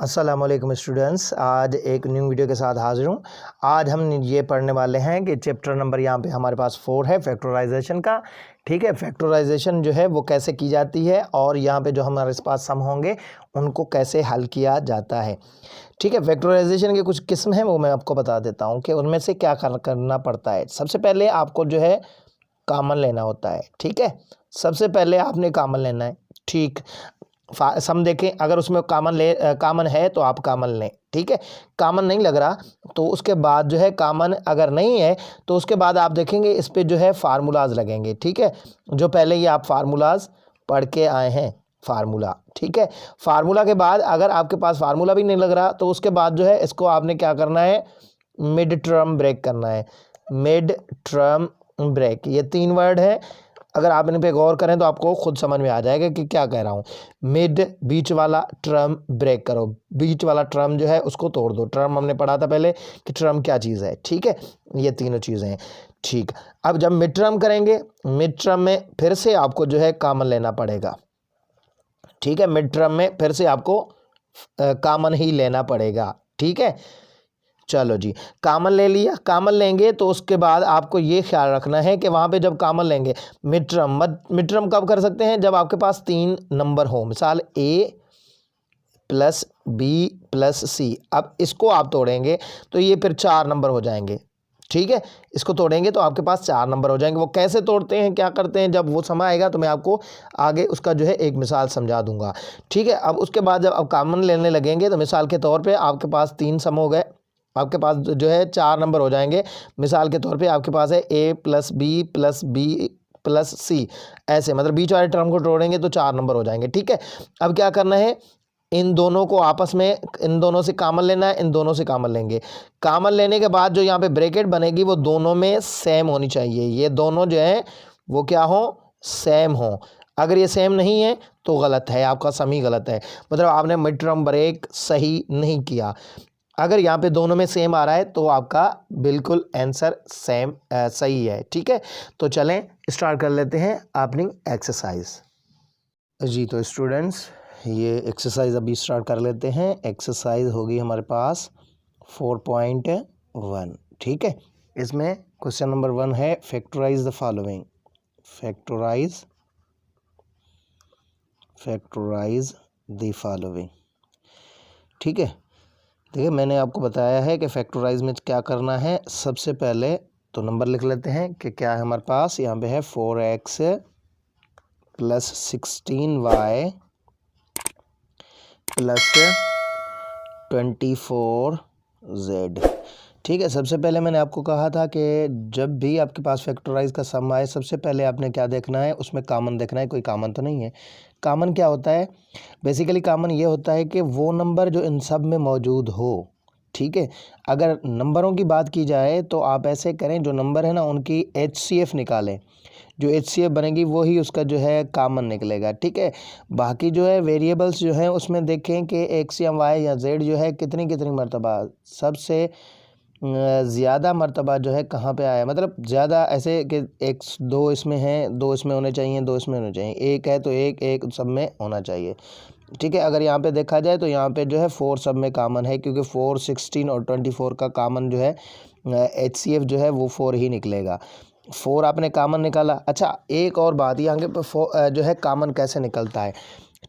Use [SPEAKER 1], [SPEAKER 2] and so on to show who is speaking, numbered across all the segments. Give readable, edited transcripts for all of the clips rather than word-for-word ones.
[SPEAKER 1] अस्सलामुअलैकुम स्टूडेंट्स, आज एक न्यू वीडियो के साथ हाजिर हूँ। आज हम ये पढ़ने वाले हैं कि चैप्टर नंबर यहाँ पे हमारे पास 4 है फैक्टराइजेशन का। ठीक है, फैक्टराइजेशन जो है वो कैसे की जाती है और यहाँ पे जो हमारे पास सम होंगे उनको कैसे हल किया जाता है। ठीक है, फैक्टराइजेशन के कुछ किस्म हैं वो मैं आपको बता देता हूँ कि उनमें से क्या करना पड़ता है। सबसे पहले आपको जो है कॉमन लेना होता है। ठीक है, सबसे पहले आपने कॉमन लेना है। ठीक, सम देखें, अगर उसमें कॉमन है तो आप कॉमन लें। ठीक है, कॉमन नहीं लग रहा तो उसके बाद जो है कॉमन अगर नहीं है तो उसके बाद आप देखेंगे इस पे जो है फार्मूलाज लगेंगे। ठीक है, जो पहले ही आप फार्मूलाज पढ़ के आए हैं, फार्मूला। ठीक है, फार्मूला के बाद अगर आपके पास फार्मूला भी नहीं लग रहा तो उसके बाद जो है इसको आपने क्या करना है, मिड टर्म ब्रेक करना है। मिड टर्म ब्रेक, ये 3 वर्ड है। अगर आप इन पे गौर करें तो आपको खुद समझ में आ जाएगा कि क्या कह रहा हूँ। मिड, बीच वाला टर्म ब्रेक करो। बीच वाला टर्म जो है उसको तोड़ दो। टर्म हमने पढ़ा था पहले कि टर्म क्या चीज़ है। ठीक है, ये तीनों चीज़ें हैं। ठीक, अब जब मिड टर्म करेंगे, मिड टर्म में फिर से आपको जो है कॉमन लेना पड़ेगा। ठीक है, मिड टर्म में फिर से आपको कॉमन ही लेना पड़ेगा। ठीक है, चलो जी, कॉमन ले लिया। कॉमन लेंगे तो उसके बाद आपको ये ख्याल रखना है कि वहाँ पे जब कॉमन लेंगे, मिड टर्म कब कर सकते हैं, जब आपके पास 3 नंबर हो। मिसाल ए प्लस बी प्लस सी। अब इसको आप तोड़ेंगे तो ये फिर 4 नंबर हो जाएंगे। ठीक है, इसको तोड़ेंगे तो आपके पास 4 नंबर हो जाएंगे। वो कैसे तोड़ते हैं, क्या करते हैं, जब वो समय आएगा तो मैं आपको आगे उसका जो है एक मिसाल समझा दूंगा। ठीक है, अब उसके बाद जब आप कॉमन लेने लगेंगे तो मिसाल के तौर पे आपके पास 3 सम हो गए, आपके पास जो है 4 नंबर हो जाएंगे। मिसाल के तौर पे आपके पास है ए प्लस बी प्लस सी, ऐसे मतलब बीच वाले टर्म को तोड़ेंगे तो 4 नंबर हो जाएंगे। ठीक है, अब क्या करना है, इन दोनों को आपस में, इन दोनों से कॉमन लेना है, इन दोनों से कॉमन लेंगे। कॉमन लेने के बाद जो यहाँ पे ब्रैकेट बनेगी वो दोनों में सेम होनी चाहिए। ये दोनों जो है वो क्या हो, सेम हो। अगर ये सेम नहीं है तो गलत है, आपका सम ही गलत है, मतलब आपने मिड टर्म ब्रेक सही नहीं किया। अगर यहाँ पे दोनों में सेम आ रहा है तो आपका बिल्कुल आंसर सेम सही है। ठीक है, तो चलें स्टार्ट कर लेते हैं अपनी एक्सरसाइज जी। तो स्टूडेंट्स, ये एक्सरसाइज अभी स्टार्ट कर लेते हैं। एक्सरसाइज होगी हमारे पास 4.1। ठीक है, इसमें क्वेश्चन नंबर 1 है factorise the following. Factorise the following. ठीक है, देखिए मैंने आपको बताया है कि फैक्टराइज में क्या करना है। सबसे पहले तो नंबर लिख लेते हैं कि क्या है हमारे पास। यहाँ पे है 4x plus 16y plus 24z। ठीक है, सबसे पहले मैंने आपको कहा था कि जब भी आपके पास फैक्टराइज का सम आए सबसे पहले आपने क्या देखना है, उसमें कॉमन देखना है। कोई कॉमन तो नहीं है। कॉमन क्या होता है, बेसिकली कॉमन ये होता है कि वो नंबर जो इन सब में मौजूद हो। ठीक है, अगर नंबरों की बात की जाए तो आप ऐसे करें, जो नंबर है ना उनकी HCF निकालें। जो HCF बनेगी वही उसका जो है कॉमन निकलेगा। ठीक है, बाकी जो है वेरिएबल्स जो हैं उसमें देखें कि x या y या z जो है कितनी मर्तबा, सबसे ज़्यादा मर्तबा जो है कहाँ पे आया, मतलब ज़्यादा ऐसे कि एक 2 इसमें हैं, 2 इसमें होने चाहिए, 2 इसमें होने चाहिए, 1 है तो एक सब में होना चाहिए। ठीक है, अगर यहाँ पे देखा जाए तो यहाँ पे जो है 4 सब में कॉमन है, क्योंकि 4, 16 और 24 का कॉमन जो है HCF जो है वो 4 ही निकलेगा। 4 आपने कॉमन निकाला। अच्छा, एक और बात, यहाँ पे जो है कॉमन कैसे निकलता है।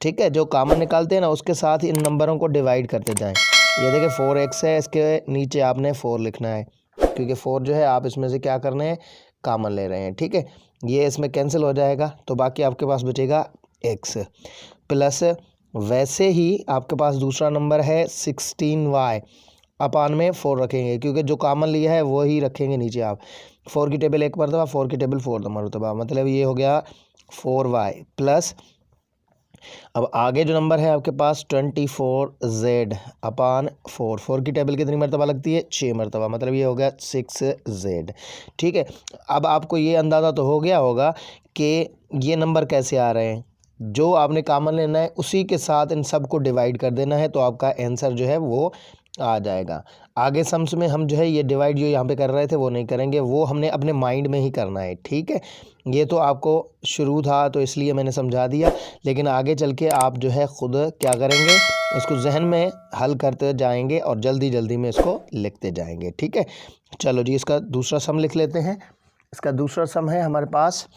[SPEAKER 1] ठीक है, जो कॉमन निकालते हैं ना उसके साथ इन नंबरों को डिवाइड करते जाएं। ये देखिए 4x है, इसके नीचे आपने 4 लिखना है, क्योंकि 4 जो है आप इसमें से क्या करने हैं, कॉमन ले रहे हैं। ठीक है, ये इसमें कैंसिल हो जाएगा तो बाकी आपके पास बचेगा x प्लस, वैसे ही आपके पास दूसरा नंबर है 16y, अपान में 4 रखेंगे, क्योंकि जो कॉमन लिया है वो ही रखेंगे नीचे आप। 4 की टेबल 1 मरतबा, 4 की टेबल 4 मरतबा, मतलब ये हो गया 4y प्लस, अब आगे जो नंबर है आपके पास 24z अपान 4। 4 की टेबल कितनी मरतबा लगती है, 6 मरतबा, मतलब ये हो गया 6z। ठीक है, अब आपको ये अंदाज़ा तो हो गया होगा कि ये नंबर कैसे आ रहे हैं। जो आपने कॉमन लेना है उसी के साथ इन सब को डिवाइड कर देना है तो आपका आंसर जो है वो आ जाएगा। आगे सम्स में हम जो है ये डिवाइड जो यहाँ पे कर रहे थे वो नहीं करेंगे, वो हमने अपने माइंड में ही करना है, ठीक है। ये तो आपको शुरू था तो इसलिए मैंने समझा दिया, लेकिन आगे चल के आप जो है ख़ुद क्या करेंगे, इसको जहन में हल करते जाएंगे और जल्दी जल्दी में इसको लिखते जाएंगे, ठीक है। चलो जी, इसका दूसरा सम लिख लेते हैं। इसका दूसरा सम है हमारे पास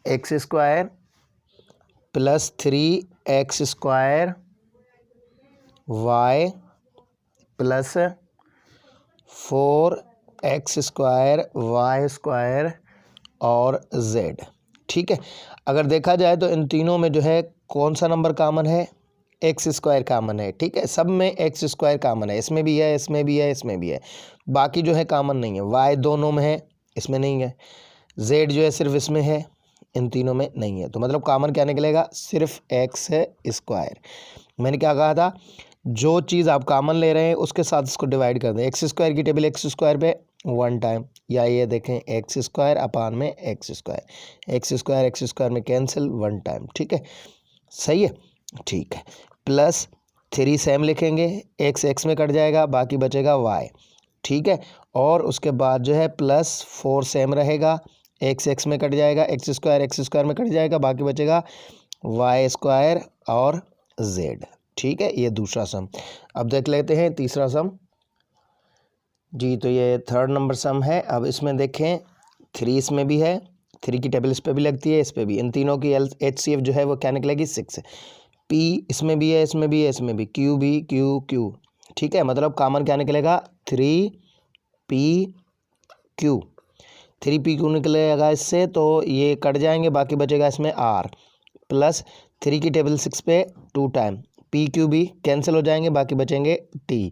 [SPEAKER 1] x² + 3x² y + 4x² y² और z, ठीक है। अगर देखा जाए तो इन तीनों में जो है कौन सा नंबर कॉमन है, x² कॉमन है, ठीक है। सब में x² कॉमन है, इसमें भी है, इसमें भी है, इसमें भी है। बाकी जो है कॉमन नहीं है। y दोनों में है, इसमें नहीं है। z जो है सिर्फ इसमें है, इन तीनों में नहीं है। तो मतलब कॉमन क्या निकलेगा, सिर्फ x²। मैंने क्या कहा था, जो चीज़ आप कॉमन ले रहे हैं उसके साथ इसको डिवाइड कर दें। x² की टेबल x² पे 1 टाइम, या ये देखें x² अपान में x² में कैंसिल 1 टाइम, ठीक है। सही है, ठीक है। प्लस 3 सेम लिखेंगे, x में कट जाएगा, बाकी बचेगा y, ठीक है। और उसके बाद जो है प्लस 4 सेम रहेगा, x में कट जाएगा, x² में कट जाएगा, बाकी बचेगा y² और z, ठीक है। ये दूसरा सम। अब देख लेते हैं तीसरा सम जी। तो ये 3rd नंबर सम है। अब इसमें देखें 3 इसमें भी है, 3 की टेबल इस पर भी लगती है, इस पर भी। इन तीनों की HCF जो है वो क्या निकलेगी, 6। P इसमें भी है, इसमें भी है, इसमें भी। Q भी, Q, ठीक है। मतलब कॉमन क्या निकलेगा, 3PQ। 3PQ निकलेगा इससे, तो ये कट जाएंगे, बाकी बचेगा इसमें R प्लस 3 की टेबल 6 पे 2 टाइम, PQ भी कैंसिल हो जाएंगे, बाकी बचेंगे T,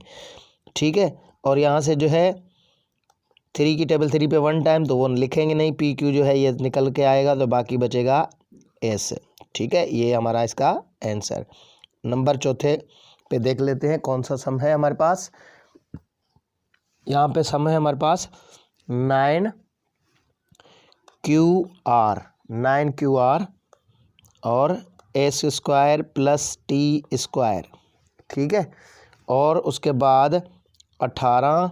[SPEAKER 1] ठीक है। और यहाँ से जो है 3 की टेबल 3 पे 1 टाइम, तो वो लिखेंगे नहीं, PQ जो है ये निकल के आएगा, तो बाकी बचेगा S, ठीक है। ये हमारा इसका आंसर। नंबर चौथे पे देख लेते हैं कौन सा सम है हमारे पास। यहाँ पे सम है हमारे पास 9QR और S² + T², ठीक है। और उसके बाद 18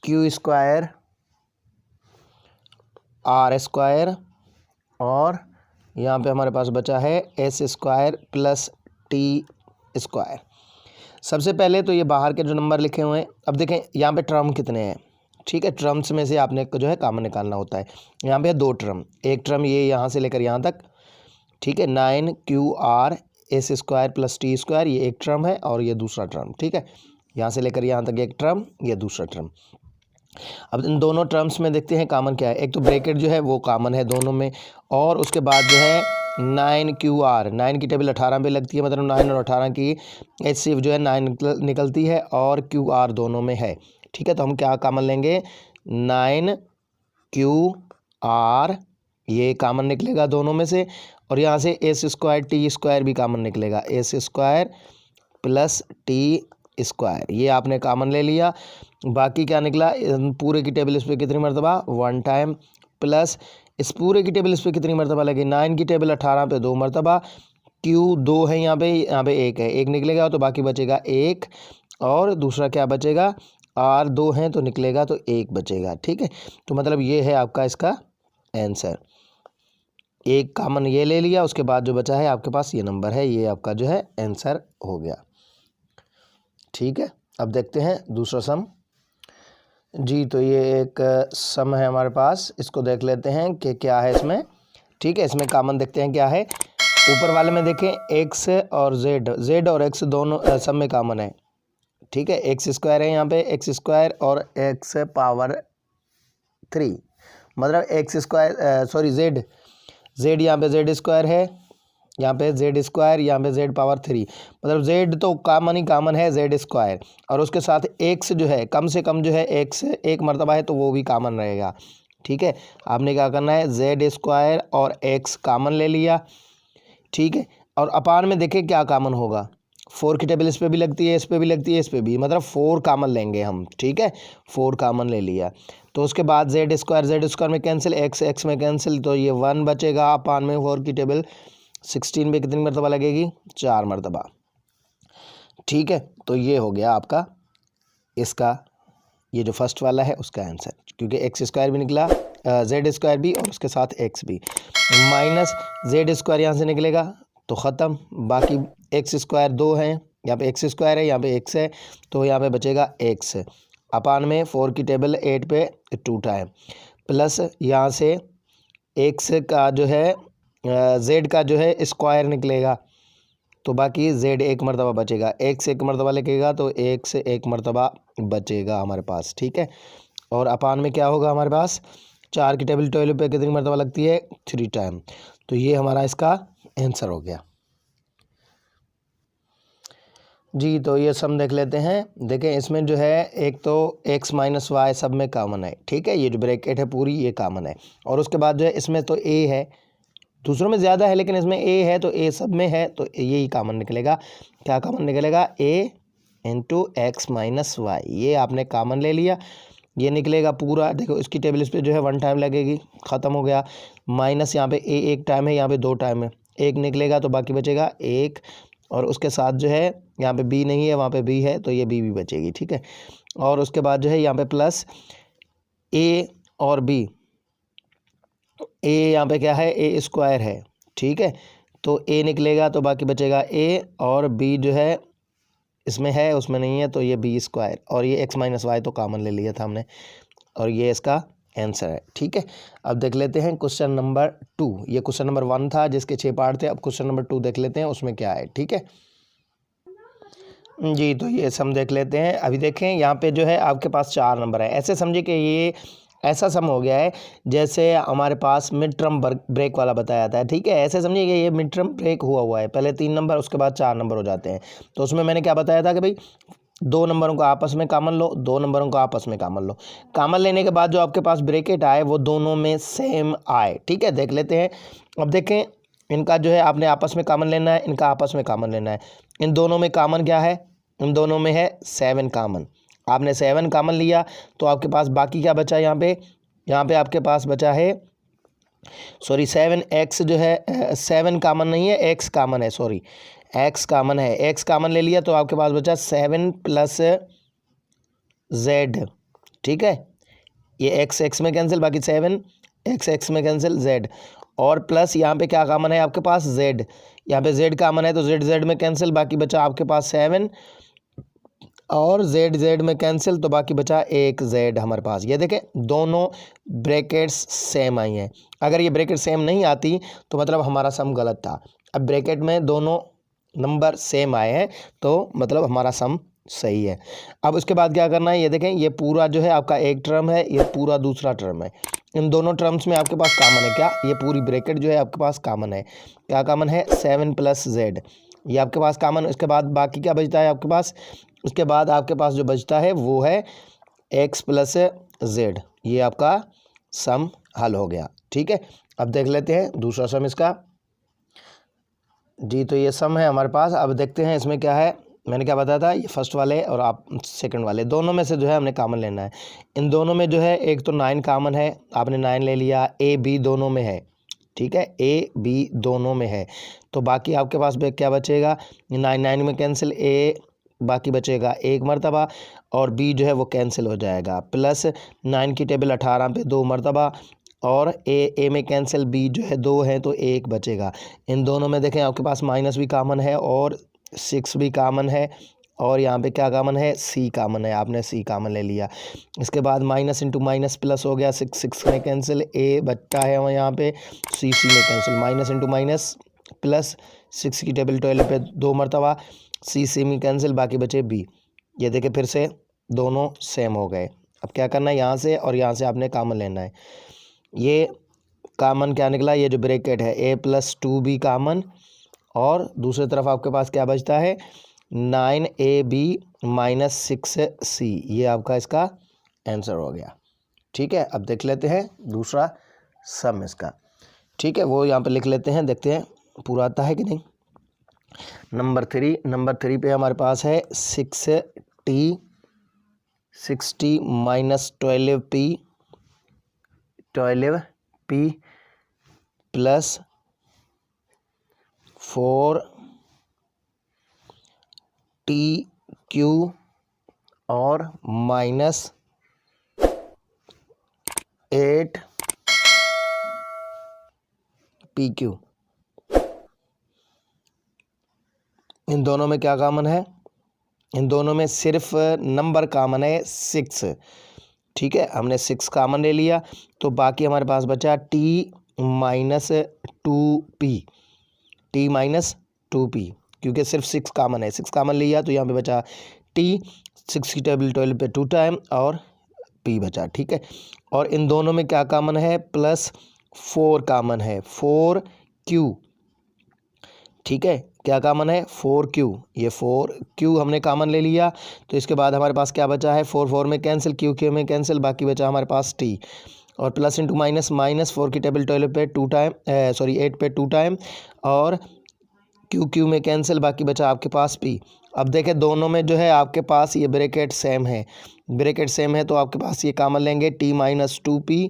[SPEAKER 1] Q² R² और यहाँ पे हमारे पास बचा है S² + T²। सबसे पहले तो ये बाहर के जो नंबर लिखे हुए हैं, अब देखें यहाँ पे टर्म कितने हैं, ठीक है। टर्म्स में से आपने को जो है कॉमन निकालना होता है। यहाँ पे 2 टर्म, एक टर्म ये यहाँ से लेकर यहाँ तक, ठीक है। 9QR S² + T², ये एक टर्म है, और ये दूसरा टर्म, ठीक है। यहाँ से लेकर यहाँ तक एक टर्म, ये दूसरा टर्म। अब इन दोनों टर्म्स में देखते हैं कॉमन क्या है। एक तो ब्रैकेट जो है वो कॉमन है दोनों में, और उसके बाद जो है 9QR, 9 की टेबल 18 पे लगती है, मतलब 9 और 18 की HCF जो है 9 निकलती है, और QR दोनों में है, ठीक है। तो हम क्या कॉमन लेंगे, 9QR, ये कॉमन निकलेगा दोनों में से, और यहाँ से S² T² भी कॉमन निकलेगा, S² + T², ये आपने कॉमन ले लिया। बाकी क्या निकला, पूरे की टेबल इस पर कितनी मरतबा, 1 टाइम, प्लस इस पूरे की टेबल इस पर कितनी मरतबा लगी, 9 की टेबल 18 पे 2 मरतबा। Q 2 है यहाँ पे 1 है, 1 निकलेगा तो बाकी बचेगा 1, और दूसरा क्या बचेगा, R 2 हैं तो निकलेगा तो 1 बचेगा, ठीक है। तो मतलब ये है आपका इसका आंसर। एक कॉमन ये ले लिया, उसके बाद जो बचा है आपके पास ये नंबर है, ये आपका जो है आंसर हो गया, ठीक है। अब देखते हैं दूसरा सम जी। तो ये एक सम है हमारे पास, इसको देख लेते हैं कि क्या है इसमें, ठीक है। इसमें कॉमन देखते हैं क्या है। ऊपर वाले में देखें x और z और x दोनों सब में कॉमन है, ठीक है। x² है यहाँ पे, x² और x⁻3, मतलब z यहाँ पे z² है, यहाँ पे z², यहाँ पे z⁻3, मतलब z तो कॉमन ही कॉमन है, z², और उसके साथ x जो है कम से कम जो है x 1 मरतबा है, तो वो भी कॉमन रहेगा, ठीक है। आपने क्या करना है, z² और x कॉमन ले लिया, ठीक है। और अपान में देखें क्या कॉमन होगा, 4 की टेबल इस पर भी लगती है, इस पर भी लगती है, इस पर भी, मतलब 4 कॉमन लेंगे हम, ठीक है। 4 कॉमन ले लिया, तो उसके बाद z² में कैंसिल, x में कैंसिल, तो ये 1 बचेगा। अपान में 4 की टेबल 16 पे कितनी मरतबा लगेगी, 4 मरतबा, ठीक है, तो ये हो गया आपका इसका, ये जो फर्स्ट वाला है उसका आंसर, क्योंकि एक्स स्क्वायर भी निकला, जेड स्क्वायर भी और उसके साथ एक्स भी, माइनस जेड स्क्वायर यहाँ से निकलेगा तो ख़त्म, बाकी एक्स स्क्वायर 2 हैं, यहाँ पे एक्स स्क्वायर है, यहाँ पे एक्स है, तो यहाँ पे बचेगा एक्स अपान में 4 की टेबल 8 पे 2 टाइम, प्लस यहाँ से एक्स का जो है जेड का जो है स्क्वायर निकलेगा, तो बाकी जेड एक मरतबा बचेगा, एक्स एक मरतबा लिखेगा तो एक्स एक मरतबा बचेगा हमारे पास। ठीक है, और अपान में क्या होगा हमारे पास, 4 की टेबल 12 पे कितनी मरतबा लगती है, 3 टाइम, तो ये हमारा इसका आंसर हो गया जी। तो ये सम देख लेते हैं। देखें इसमें जो है एक तो x माइनस वाई सब में कॉमन है, ठीक है, ये जो ब्रैकेट है पूरी ये कॉमन है, और उसके बाद जो है इसमें तो a है, दूसरों में ज़्यादा है लेकिन इसमें a है, तो a सब में है तो यही कॉमन निकलेगा। क्या कॉमन निकलेगा, a into x minus y, ये आपने कॉमन ले लिया, ये निकलेगा पूरा। देखो इसकी टेबल इस पर जो है 1 टाइम लगेगी, ख़त्म हो गया, माइनस यहाँ पे a 1 टाइम है, यहाँ पे 2 टाइम है, 1 निकलेगा तो बाकी बचेगा 1, और उसके साथ जो है यहाँ पे b नहीं है, वहाँ पे b है, तो ये b भी बचेगी। ठीक है, और उसके बाद जो है यहाँ पे प्लस a और b, a यहाँ पे क्या है, a स्क्वायर है, ठीक है, तो a निकलेगा तो बाकी बचेगा a, और b जो है इसमें है उसमें नहीं है, तो ये b स्क्वायर, और ये x माइनस वाई तो कॉमन ले लिया था हमने, और ये इसका आंसर है। ठीक है, अब देख लेते हैं क्वेश्चन नंबर 2। ये क्वेश्चन नंबर 1 था जिसके 6 पार्ट थे, अब क्वेश्चन नंबर 2 देख लेते हैं उसमें क्या है। ठीक है जी, तो ये सम देख लेते हैं। अभी देखें यहाँ पे जो है आपके पास 4 नंबर है, ऐसे समझिए कि ये ऐसा सम हो गया है जैसे हमारे पास मिड टर्म ब्रेक वाला बताया था। ठीक है, ऐसे समझिए कि ये मिड टर्म ब्रेक हुआ है, पहले 3 नंबर उसके बाद 4 नंबर हो जाते हैं। तो उसमें मैंने क्या बताया था कि भाई 2 नंबरों को आपस में कॉमन लो, 2 नंबरों को आपस में कॉमन लो, कॉमन लेने के बाद जो आपके पास ब्रैकेट आए वो दोनों में सेम आए। ठीक है, देख लेते हैं। अब देखें इनका जो है आपने आपस में कॉमन लेना है, इनका आपस में कॉमन लेना है। इन दोनों में कॉमन क्या है, इन दोनों में है 7 कॉमन, आपने 7 कॉमन लिया तो आपके पास बाकी क्या बचा, यहाँ पे आपके पास बचा है, सॉरी 7x जो है 7 कॉमन नहीं है, x कॉमन है, सॉरी x कॉमन है, x कॉमन ले लिया तो आपके पास बचा 7 प्लस z। ठीक है, ये x x में कैंसिल, बाकी 7 x x में कैंसिल z, और प्लस यहाँ पे क्या कॉमन है आपके पास, z, यहाँ पे z कॉमन है तो z z में कैंसिल, बाकी बचा आपके पास 7, और z z में कैंसिल तो बाकी बचा एक z हमारे पास। ये देखें दोनों ब्रैकेट्स सेम आई हैं, अगर ये ब्रैकेट सेम नहीं आती तो मतलब हमारा सम गलत था। अब ब्रैकेट में दोनों नंबर सेम आए हैं तो मतलब हमारा सम सही है। अब उसके बाद क्या करना है, ये देखें ये पूरा जो है आपका एक टर्म है, ये पूरा दूसरा टर्म है, इन दोनों टर्म्स में आपके पास कॉमन है क्या, ये पूरी ब्रैकेट जो है आपके पास कॉमन है। क्या कॉमन है, 7 प्लस z, ये आपके पास कॉमन। उसके बाद बाकी क्या बचता है आपके पास, उसके बाद आपके पास जो बचता है वो है x प्लस z, ये आपका सम हल हो गया। ठीक है, अब देख लेते हैं दूसरा सम इसका जी। तो ये सम है हमारे पास, अब देखते हैं इसमें क्या है। मैंने क्या बताया था, ये फर्स्ट वाले और आप सेकंड वाले दोनों में से जो है हमने कॉमन लेना है। इन दोनों में जो है एक तो 9 कॉमन है, आपने 9 ले लिया, a b दोनों में है, ठीक है, a b दोनों में है, तो बाकी आपके पास क्या बचेगा, 9 में कैंसिल, a बाकी बचेगा एक मरतबा, और b जो है वो कैंसिल हो जाएगा, प्लस 9 की टेबल 18 पे 2 मरतबा, और a में कैंसिल, b जो है 2 है तो 1 बचेगा। इन दोनों में देखें आपके पास माइनस भी कॉमन है और 6 भी कॉमन है, और यहाँ पे क्या कॉमन है, c कॉमन है, आपने c कॉमन ले लिया। इसके बाद माइनस इंटू माइनस प्लस हो गया, 6 में कैंसिल, a बच्चा है और यहाँ पे c में cancel, minus into minus plus, 6 की टेबल 12 पे 2 मरतबा, c में कैंसिल, बाकी बचे b। ये देखे फिर से दोनों सेम हो गए। अब क्या करना है, यहाँ से और यहाँ से आपने कॉमन लेना है। ये कॉमन क्या निकला, ये जो ब्रैकेट है a प्लस 2b कॉमन, और दूसरी तरफ आपके पास क्या बचता है, 9ab माइनस 6c, ये आपका इसका आंसर हो गया। ठीक है, अब देख लेते हैं दूसरा सम इसका। ठीक है, वो यहाँ पे लिख लेते हैं, देखते हैं पूरा आता है कि नहीं। नंबर 3 पे हमारे पास है 60 minus 12p plus 4 T Q और माइनस 8 पी क्यू। इन दोनों में क्या कॉमन है? इन दोनों में सिर्फ नंबर कॉमन है 6। ठीक है, हमने 6 कॉमन ले लिया, तो बाकी हमारे पास बचा T minus 2p, T minus 2p, क्योंकि सिर्फ 6 कॉमन है। 6 कॉमन लिया तो यहाँ पे बचा टी, 6 की टेबल 12 पे 2 टाइम और p बचा। ठीक है, और इन दोनों में क्या कॉमन है? प्लस 4 कॉमन है, 4q। ठीक है, क्या कॉमन है? 4q। ये 4q हमने कॉमन ले लिया, तो इसके बाद हमारे पास क्या बचा है? 4 में कैंसिल, q में कैंसिल, बाकी बचा हमारे पास t, और प्लस इंटू माइनस, माइनस 4 की टेबल 12 पे 2 टाइम, 8 पे 2 टाइम, और q में कैंसिल, बाकी बचा आपके पास p। अब देखें दोनों में जो है आपके पास ये ब्रैकेट सेम है, ब्रैकेट सेम है, तो आपके पास ये कॉमन लेंगे t माइनस 2p,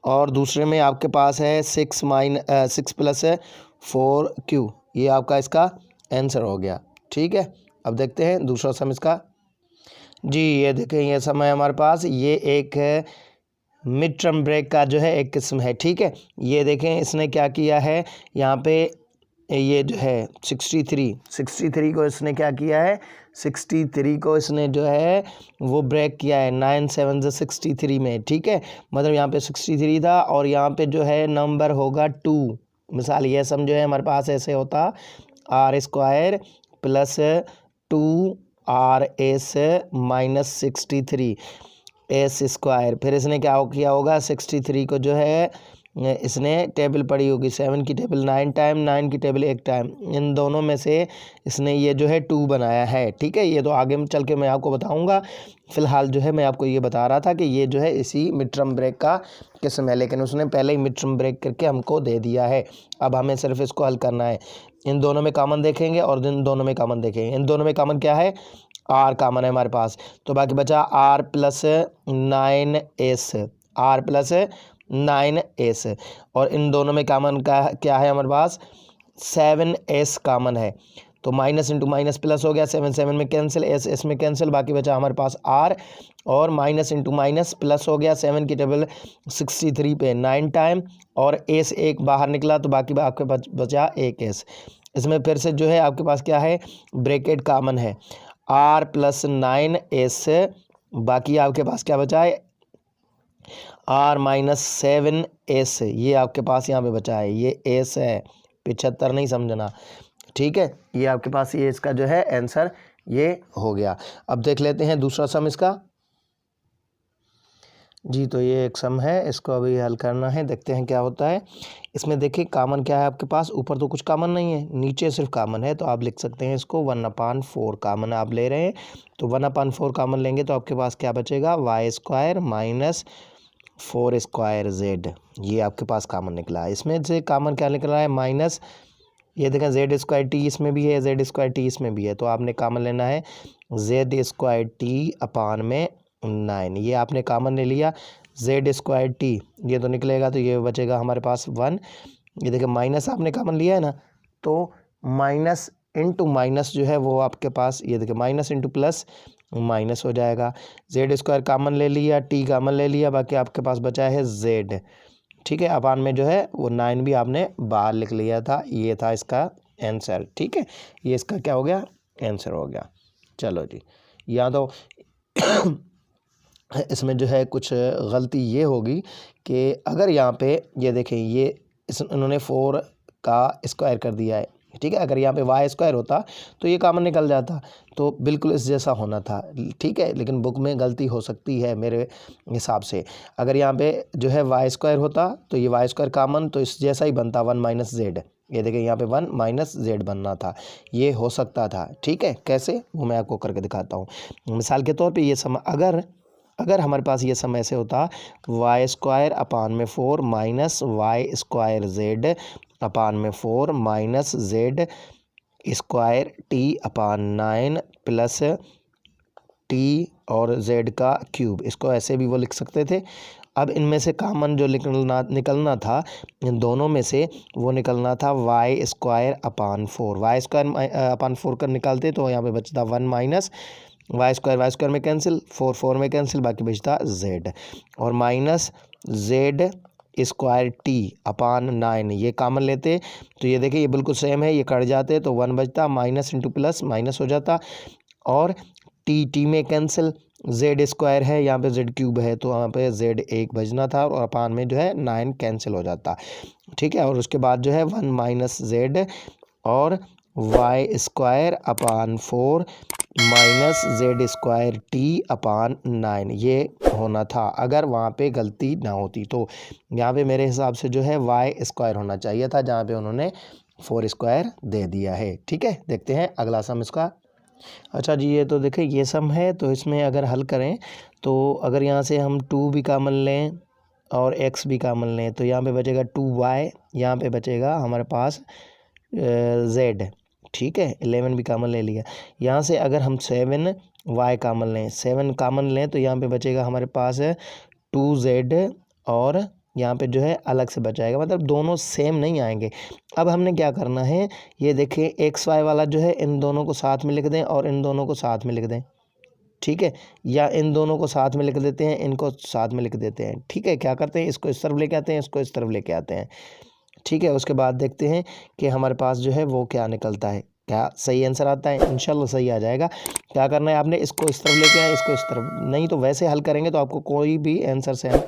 [SPEAKER 1] और दूसरे में आपके पास है 6 प्लस 4q। ये आपका इसका आंसर हो गया। ठीक है, अब देखते हैं दूसरा सम इसका। जी ये देखें, ये सम है हमारे पास, ये एक मिड टर्म ब्रेक का जो है एक किस्म है। ठीक है, ये देखें इसने क्या किया है, यहाँ पे ये जो है 63 को इसने क्या किया है, 63 को इसने जो है वो ब्रेक किया है 9 7 63 में। ठीक है, मतलब यहाँ पे 63 था और यहाँ पे जो है नंबर होगा 2। मिसाल ये सम जो है हमारे पास ऐसे होता r² plus 2rs minus 63 s²। फिर इसने क्या किया होगा, 63 को जो है इसने टेबल पढ़ी होगी, 7 की टेबल 9 टाइम, 9 की टेबल 1 टाइम, इन दोनों में से इसने ये जो है 2 बनाया है। ठीक है, ये तो आगे चल के मैं आपको बताऊंगा, फ़िलहाल जो है मैं आपको ये बता रहा था कि ये जो है इसी मिड टर्म ब्रेक का किस्म है, लेकिन उसने पहले ही मिड टर्म ब्रेक करके हमको दे दिया है। अब हमें सिर्फ इसको हल करना है। इन दोनों में कॉमन देखेंगे और इन दोनों में कॉमन देखेंगे। इन दोनों में कॉमन क्या है? r कॉमन है हमारे पास, तो बाकी बचा r plus 9s, r plus 9s, और इन दोनों में कॉमन का क्या है हमारे पास? 7s कॉमन है, तो माइनस इंटू माइनस प्लस हो गया, 7 में कैंसिल, s में कैंसिल, बाकी बचा हमारे पास r, और माइनस इंटू माइनस प्लस हो गया, 7 की टेबल 63 पे 9 टाइम, और s एक बाहर निकला, तो बाकी आपके बचा 1s। इसमें फिर से जो है आपके पास क्या है, ब्रैकेट कॉमन है, r प्लस 9s, बाकी आपके पास क्या बचा है, r माइनस 7s, ये आपके पास यहाँ पे बचा है, ये s है, 75 नहीं समझना। ठीक है, ये आपके पास ये इसका जो है आंसर ये हो गया। अब देख लेते हैं दूसरा सम इसका। जी तो ये एक सम है, इसको अभी हल करना है, देखते हैं क्या होता है। इसमें देखिए कॉमन क्या है आपके पास, ऊपर तो कुछ कॉमन नहीं है, नीचे सिर्फ कॉमन है, तो आप लिख सकते हैं इसको 1/4 कॉमन आप ले रहे हैं, तो 1/4 कॉमन लेंगे तो आपके पास क्या बचेगा, y² माइनस 4² z, ये आपके पास कॉमन निकला है। इसमें से कॉमन क्या निकल रहा है, माइनस, ये देखें z² t इसमें भी है, z² t इसमें भी है, तो आपने कॉमन लेना है z² t अपान में 9, ये आपने कॉमन ले लिया, z² t ये तो निकलेगा, तो ये बचेगा हमारे पास 1। ये देखिए माइनस आपने कॉमन लिया है ना, तो माइनस इंटू माइनस जो है वो आपके पास, ये देखिए माइनस इंटू प्लस माइनस हो जाएगा, z² कॉमन ले लिया, t कॉमन ले लिया, बाकी आपके पास बचा है z। ठीक है, अपान में जो है वो 9 भी आपने बाहर लिख लिया था, ये था इसका आंसर। ठीक है, ये इसका क्या हो गया, आंसर हो गया। चलो जी, यहाँ तो इसमें जो है कुछ गलती ये होगी कि अगर यहाँ पे ये देखें, ये इन्होंने 4 का स्क्वायर कर दिया है। ठीक है, अगर यहाँ पे y² होता तो ये कॉमन निकल जाता, तो बिल्कुल इस जैसा होना था। ठीक है, लेकिन बुक में गलती हो सकती है मेरे हिसाब से। अगर यहाँ पे जो है y² होता तो ये y² कॉमन, तो इस जैसा ही बनता 1 माइनस z, ये देखिए यहाँ पे 1 माइनस z बनना था, ये हो सकता था। ठीक है, कैसे वो मैं आपको करके दिखाता हूँ। मिसाल के तौर पर ये समय अगर हमारे पास ये समय ऐसे होता y² अपान में 4 माइनस y² z अपान में 4 माइनस z² t अपान 9 प्लस t और z का क्यूब, इसको ऐसे भी वो लिख सकते थे। अब इनमें से कॉमन जो निकलना था इन दोनों में से, वो निकलना था y square upon 4। Y square upon 4 कर निकालते तो यहाँ पे बचता 1 माइनस वाई स्क्वायर में कैंसिल, 4 में कैंसिल, बाकी बचता जेड, और minus z square t upon 9, ये कॉमन लेते तो ये देखिए ये बिल्कुल सेम है, ये कट जाते तो 1 बचता, माइनस इंटू प्लस माइनस हो जाता, और टी में कैंसिल, जेड स्क्वायर है यहाँ पे जेड क्यूब है तो यहाँ पे जेड 1 बचना था, और अपान में जो है 9 कैंसिल हो जाता, ठीक है। और उसके बाद जो है 1 माइनस जेड और y square upon 4 minus z square t upon 9, ये होना था अगर वहाँ पे गलती ना होती। तो यहाँ पे मेरे हिसाब से जो है वाई स्क्वायर होना चाहिए था, जहाँ पे उन्होंने 4 स्क्वायर दे दिया है, ठीक है। देखते हैं अगला सम इसका। अच्छा जी, ये तो देखिए ये सम है, तो इसमें अगर हल करें तो अगर यहाँ से हम 2 भी कॉमन लें और x भी कॉमन लें तो यहाँ पे बचेगा 2y, यहाँ पे बचेगा हमारे पास z, ठीक है। 11 भी कॉमन ले लिया। यहाँ से अगर हम 7y कॉमन लें, 7 कॉमन लें तो यहाँ पे बचेगा हमारे पास 2z, और यहाँ पे जो है अलग से बचाएगा, मतलब दोनों सेम नहीं आएंगे। अब हमने क्या करना है, ये देखिए एक्स वाई वाला जो है इन दोनों को साथ में लिख दें और इन दोनों को साथ में लिख दें, ठीक है, या इन दोनों को साथ में लिख देते हैं, इनको साथ में लिख देते हैं, ठीक है। क्या करते हैं, इसको इस तरफ लेके आते हैं, इसको इस तरफ लेके आते हैं, ठीक है। उसके बाद देखते हैं कि हमारे पास जो है वो क्या निकलता है, क्या सही आंसर आता है। इंशाल्लाह सही आ जाएगा। क्या करना है आपने, इसको इस तरफ लेके आए, इसको इस तरफ, नहीं तो वैसे हल करेंगे तो आपको कोई भी आंसर सेम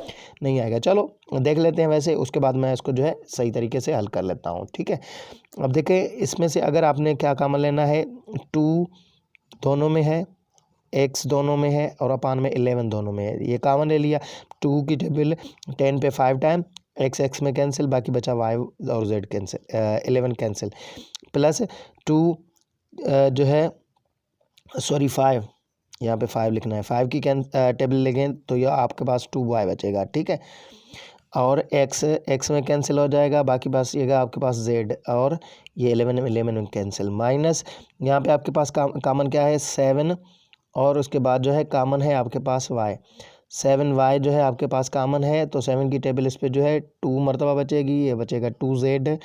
[SPEAKER 1] नहीं आएगा। चलो देख लेते हैं वैसे, उसके बाद मैं इसको जो है सही तरीके से हल कर लेता हूँ, ठीक है। अब देखें इसमें से अगर आपने क्या कॉमन लेना है, 2 दोनों में है, x दोनों में है, और अपान में 11 दोनों में है, ये कॉमन ले लिया। 2 की टेबल 10 पे 5 टाइम, x में कैंसिल, बाकी बचा y और z कैंसिल, 11 कैंसिल, प्लस 2 जो है सॉरी 5, यहाँ पे 5 लिखना है, 5 की टेबल लेंगे तो यह आपके पास 2y बचेगा, ठीक है। और x में कैंसिल हो जाएगा, बाकी बस ये आपके पास z, और ये 11 में कैंसिल, माइनस यहाँ पे आपके पास कॉमन क्या है 7, और उसके बाद जो है कॉमन है आपके पास y, 7y जो है आपके पास कॉमन है, तो 7 की टेबल इस पर जो है 2 मरतबा बचेगी, ये बचेगा 2z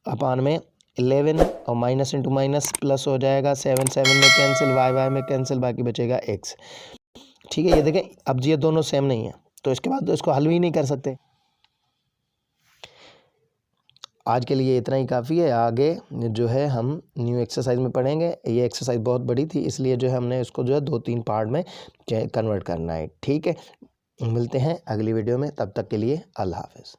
[SPEAKER 1] अपान में 11, और माइनस इंटू माइनस प्लस हो जाएगा, 7 में कैंसिल, y में कैंसिल, बाकी बचेगा x, ठीक है। ये देखें अब ये दोनों सेम नहीं है तो इसके बाद तो इसको हल भी नहीं कर सकते। आज के लिए इतना ही काफ़ी है, आगे जो है हम न्यू एक्सरसाइज में पढ़ेंगे। ये एक्सरसाइज बहुत बड़ी थी इसलिए जो है हमने इसको जो है 2-3 पार्ट में कन्वर्ट करना है, ठीक है। मिलते हैं अगली वीडियो में, तब तक के लिए अल्लाह हाफ़िज़।